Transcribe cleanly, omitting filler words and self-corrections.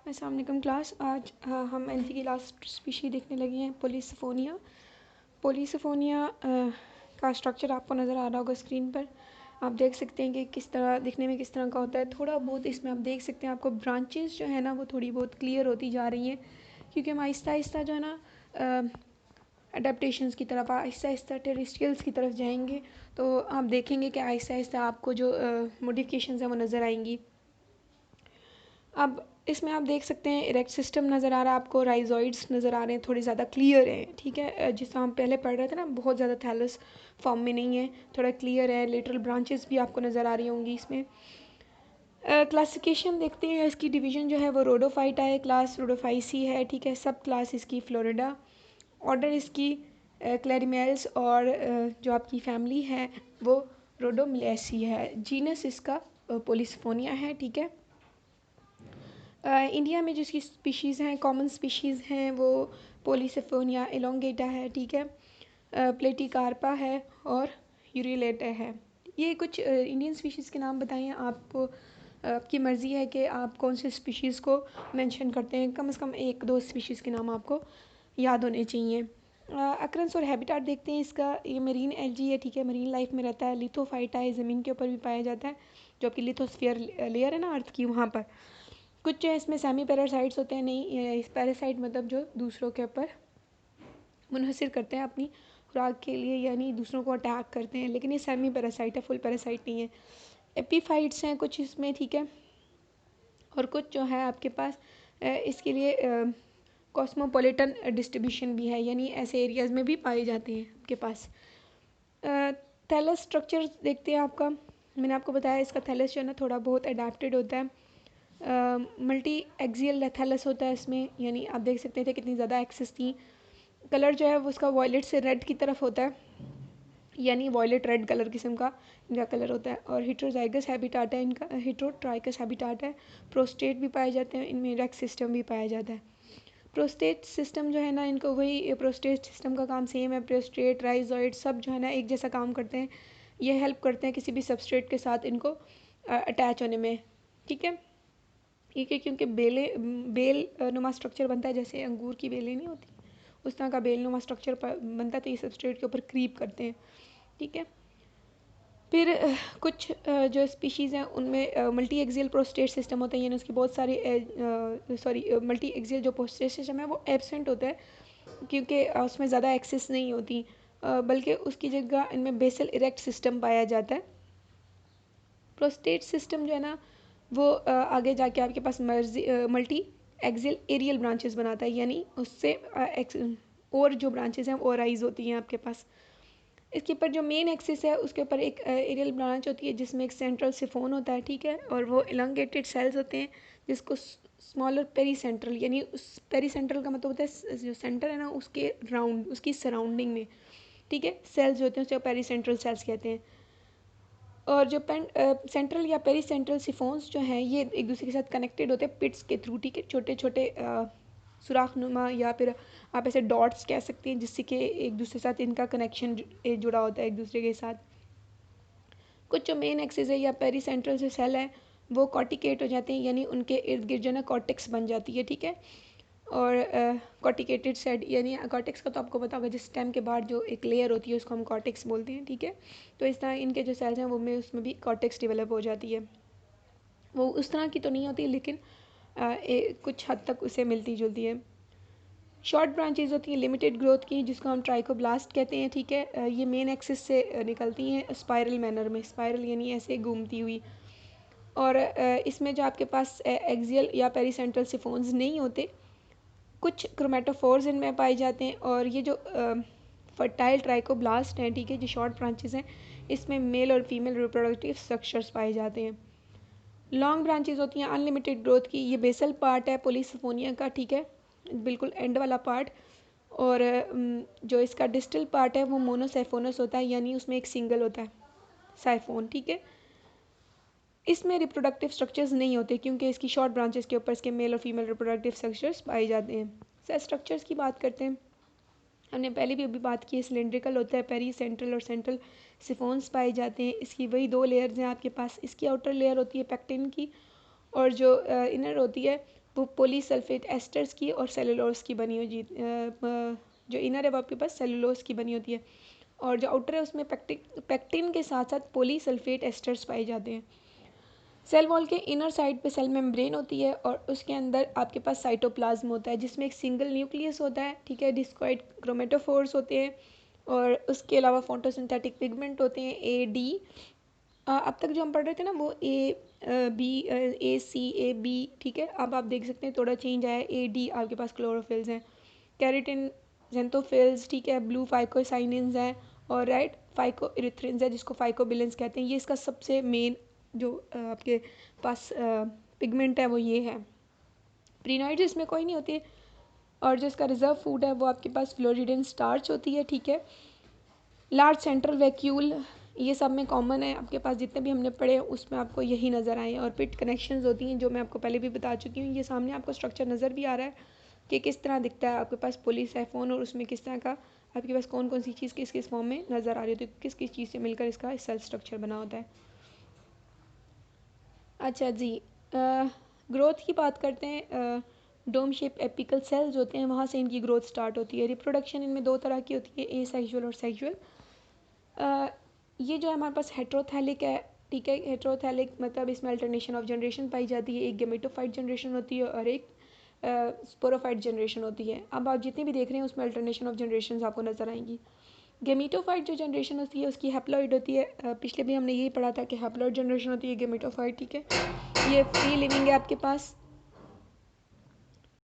अस्सलाम वालेकुम क्लास। आज हम एनसी की लास्ट स्पीशी देखने लगे हैं पोलिसफोनिया। पोलिसफोनिया का स्ट्रक्चर आपको नज़र आ रहा होगा स्क्रीन पर। आप देख सकते हैं कि किस तरह दिखने में किस तरह का होता है। थोड़ा बहुत इसमें आप देख सकते हैं आपको ब्रांचेस जो है ना वो थोड़ी बहुत क्लियर होती जा रही हैं, क्योंकि हम आहिस्ता आहिस्ता जो है ना अडेप्टेशंस की तरफ, आहिस्ता आहिस्ता टेरेस्ट्रियल्स की तरफ जाएंगे। तो आप देखेंगे कि आहिस्ता आहिस्ता आपको जो मॉडिफिकेशंस हैं वो नज़र आएंगी। अब इसमें आप देख सकते हैं इरेक्ट सिस्टम नज़र आ रहा है आपको, राइजोइड्स नज़र आ रहे हैं, थोड़े ज़्यादा क्लियर हैं। ठीक है, जिस तरह हम पहले पढ़ रहे थे ना, बहुत ज़्यादा थैलस फॉर्म में नहीं है, थोड़ा क्लियर है। लेटरल ब्रांचेस भी आपको नज़र आ रही होंगी इसमें। क्लासिफिकेशन देखते हैं, इसकी डिवीज़न जो है वो रोडोफाइटा है, क्लास रोडोफाइसी है। ठीक है, सब क्लास इसकी फ्लोरिडा, ऑर्डर इसकी क्लैरिमेल्स, और जो आपकी फैमिली है वो रोडोमिलेसी है। जीनस इसका पोलिसफोनिया है। ठीक है, इंडिया में जिसकी स्पीशीज़ हैं, कॉमन स्पीशीज़ हैं, वो पोलिसफोनिया एलोंगेटा है। ठीक है, प्लेटिकार्पा है और यूरिलेटा है। ये कुछ इंडियन स्पीशीज़ के नाम बताएं। आपको आपकी मर्ज़ी है कि आप कौन से स्पीशीज़ को मेंशन करते हैं। कम से कम एक दो स्पीशीज़ के नाम आपको याद होने चाहिए। अक्रंस और हैबिटाट देखते हैं इसका। ये मरीन एल्गी है। ठीक है, मरीन लाइफ में रहता है। लिथोफाइटा है, ज़मीन के ऊपर भी पाया जाता है, जो आपकी लिथोस्फीयर लेयर है ना अर्थ की, वहाँ पर। कुछ जो है इसमें सेमी पैरासाइट्स होते हैं। नहीं, पैरासाइट मतलब जो दूसरों के ऊपर मुनहसर करते हैं अपनी खुराक के लिए, यानी दूसरों को अटैक करते हैं, लेकिन ये सेमी पैरासाइट है, फुल पैरासाइट नहीं है। एपीफाइट्स हैं कुछ इसमें। ठीक है, और कुछ जो है आपके पास इसके लिए कॉस्मोपॉलिटन डिस्ट्रीब्यूशन भी है, यानी ऐसे एरियाज़ में भी पाए जाते हैं आपके पास। थैलस स्ट्रक्चर देखते हैं आपका। मैंने आपको बताया इसका थैलस जो है ना थोड़ा बहुत अडेप्टेड होता है। मल्टी एक्सियल थैलस होता है इसमें, यानी आप देख सकते थे कितनी ज़्यादा एक्सेस थी। कलर जो है वो उसका वॉयलेट से रेड की तरफ होता है, यानी वॉयलेट रेड कलर किस्म का इनका कलर होता है। और हिट्रोजाइगस हैबिटाट है इनका, हिट्रोट्राइकस हैबिटाट है। प्रोस्टेट भी पाए जाते हैं इनमें, रेक्स सिस्टम भी पाया जाता है। प्रोस्टेट सिस्टम जो है ना, इनको वही प्रोस्टेट सिस्टम का काम सेम है। प्रोस्टेट, राइजोइड सब जो है ना एक जैसा काम करते हैं। ये हेल्प करते हैं किसी भी सबस्ट्रेट के साथ इनको अटैच होने में। ठीक है, ठीक है, क्योंकि बेल नुमा स्ट्रक्चर बनता है, जैसे अंगूर की बेलें नहीं होती उस तरह का बेल नुमा स्ट्रक्चर बनता है, तो ये सबस्ट्रेट के ऊपर क्रीप करते हैं। ठीक है, फिर कुछ जो स्पीशीज़ हैं उनमें मल्टी एक्सियल प्रोस्टेट सिस्टम होता है, यानी उसकी बहुत सारी मल्टी एक्सियल जो प्रोस्टेट सिस्टम है वो एब्सेंट होता है, क्योंकि उसमें ज़्यादा एक्सेस नहीं होती, बल्कि उसकी जगह इनमें बेसल इरेक्ट सिस्टम पाया जाता है। प्रोस्टेट सिस्टम जो है ना वो आगे जाके आपके पास मल्टी एक्सियल एरियल ब्रांचेस बनाता है, यानी उससे और जो ब्रांचेस हैं वो राइज होती हैं आपके पास। इसके ऊपर जो मेन एक्सिस है उसके ऊपर एक एरियल ब्रांच होती है जिसमें एक सेंट्रल सिफोन होता है। ठीक है, और वो इलांगेटेड सेल्स होते हैं जिसको स्मॉलर पेरी सेंट्रल, यानी उस पेरी सेंट्रल का मतलब होता है जो सेंटर है ना उसके राउंड, उसकी सराउंडिंग में। ठीक है, सेल्स जो होते हैं उसे पेरी सेंट्रल सेल्स कहते हैं। और जो सेंट्रल या पेरी सेंट्रल सिफोन्स जो हैं ये एक दूसरे के साथ कनेक्टेड होते हैं पिट्स के थ्रू। ठीक है, छोटे छोटे सुराख नुमा, या फिर आप ऐसे डॉट्स कह सकते हैं, जिससे कि एक दूसरे के साथ इनका कनेक्शन जुड़ा होता है एक दूसरे के साथ। कुछ जो मेन एक्सिस है या पेरी सेंट्रल जो सेल है वो कॉर्टिकेट हो जाते हैं, यानी उनके इर्द गिर्द जो ना कॉर्टेक्स बन जाती है। ठीक है, और कॉर्टिकेटेड सेड, यानी कॉर्टेक्स का तो आपको पता होगा, जिस स्टेम के बाद जो एक लेयर होती है उसको हम कॉर्टेक्स बोलते हैं। ठीक है, तो इस तरह इनके जो सेल्स हैं वो में उसमें भी कॉर्टेक्स डेवलप हो जाती है। वो उस तरह की तो नहीं होती, लेकिन कुछ हद तक उसे मिलती जुलती है। शॉर्ट ब्रांचेज होती हैं लिमिटेड ग्रोथ की, जिसको हम ट्राइकोब्लास्ट कहते हैं। ठीक है, ये मेन एक्सिस से निकलती हैं स्पायरल मैनर में, स्पायरल यानी ऐसे घूमती हुई। और इसमें जो आपके पास एक्सियल या पेरीसेंट्रल सिफोन्स नहीं होते, कुछ क्रोमेटोफोर्स इनमें पाए जाते हैं। और ये जो फर्टाइल ट्राइकोब्लास्ट हैं, ठीक है, जो शॉर्ट ब्रांचेस हैं, इसमें मेल और फीमेल रिप्रोडक्टिव स्ट्रक्चर्स पाए जाते हैं। लॉन्ग ब्रांचेस होती हैं अनलिमिटेड ग्रोथ की। ये बेसल पार्ट है पोलिसफोनिया का। ठीक है, बिल्कुल एंड वाला पार्ट। और जो इसका डिस्टल पार्ट है वो मोनोसाइफोनस होता है, यानी उसमें एक सिंगल होता है साइफोन। ठीक है, इसमें रिप्रोडक्टिव स्ट्रक्चर्स नहीं होते, क्योंकि इसकी शॉर्ट ब्रांचेस के ऊपर इसके मेल और फीमेल रिप्रोडक्टिव स्ट्रक्चर्स पाए जाते हैं। सेल स्ट्रक्चर्स की बात करते हैं, हमने पहले भी अभी बात की है, सिलेंड्रिकल होता है, पेरी सेंट्रल और सेंट्रल सिफोन्स पाए जाते हैं। इसकी वही दो लेयर्स हैं आपके पास। इसकी आउटर लेयर होती है पेक्टिन की, और जो इनर होती है वो पॉलीसल्फेट एस्टर्स की और सेलुलोज की बनी हुई जो इनर है वो आपके पास सेलुलोज की बनी होती है, और जो आउटर है उसमें पैक्टिन के साथ साथ पॉलीसल्फेट एस्टर्स पाए जाते हैं। सेल वॉल के इनर साइड पे सेल मेम्ब्रेन होती है और उसके अंदर आपके पास साइटोप्लाज्म होता है जिसमें एक सिंगल न्यूक्लियस होता है, ठीक है, डिस्कॉइड क्रोमेटोफोर्स होते हैं और उसके अलावा फोटोसिंथेटिक पिगमेंट होते हैं ए डी। अब तक जो हम पढ़ रहे थे ना वो B A C A B, ठीक है। अब आप देख सकते हैं थोड़ा चेंज आया, ए डी आपके पास क्लोरोफिल्स हैं, कैरेटिन जेंथोफिल्स, ठीक है, ब्लू फाइकोसाइनिन्स हैं और रेड फाइकोइरिथ्रिन्स है जिसको फाइकोबिलेंस कहते हैं। ये इसका सबसे मेन जो आपके पास पिगमेंट है वो ये है। प्रीनाइड्स इसमें कोई नहीं होती है और जो इसका रिजर्व फूड है वो आपके पास फ्लोरिडेन स्टार्च होती है, ठीक है। लार्ज सेंट्रल वैक्यूल ये सब में कॉमन है, आपके पास जितने भी हमने पढ़े उसमें आपको यही नज़र आए। और पिट कनेक्शंस होती हैं जो मैं आपको पहले भी बता चुकी हूँ। ये सामने आपको स्ट्रक्चर नज़र भी आ रहा है कि किस तरह दिखता है आपके पास पोलीसाइफोन और उसमें किस तरह का आपके पास कौन कौन सी चीज़ किस किस फॉर्म में नज़र आ रही होती है, किस किस चीज़ से मिलकर इसका सेल स्ट्रक्चर बना होता है। अच्छा जी, ग्रोथ की बात करते हैं। डोम शेप एपिकल सेल्स होते हैं, वहाँ से इनकी ग्रोथ स्टार्ट होती है। रिप्रोडक्शन इनमें दो तरह की होती है, ए सेक्सुअल और सेक्सुअल। ये जो है हमारे पास हेट्रोथैलिक है, ठीक है। हेट्रोथैलिक मतलब इसमें अल्टरनेशन ऑफ जनरेशन पाई जाती है, एक गेमेटोफाइट जनरेशन होती है और एक स्पोरोफाइट जनरेशन होती है। अब आप जितने भी देख रहे हैं उसमें अल्टरनेशन ऑफ जनरेशन आपको नजर आएंगी। गेमेटोफाइट जो जनरेशन होती है उसकी हैप्लॉइड होती है, पिछले भी हमने यही पढ़ा था कि हैप्लॉइड जनरेशन होती है गेमेटोफाइट, ठीक है। ये फ्री लिविंग है आपके पास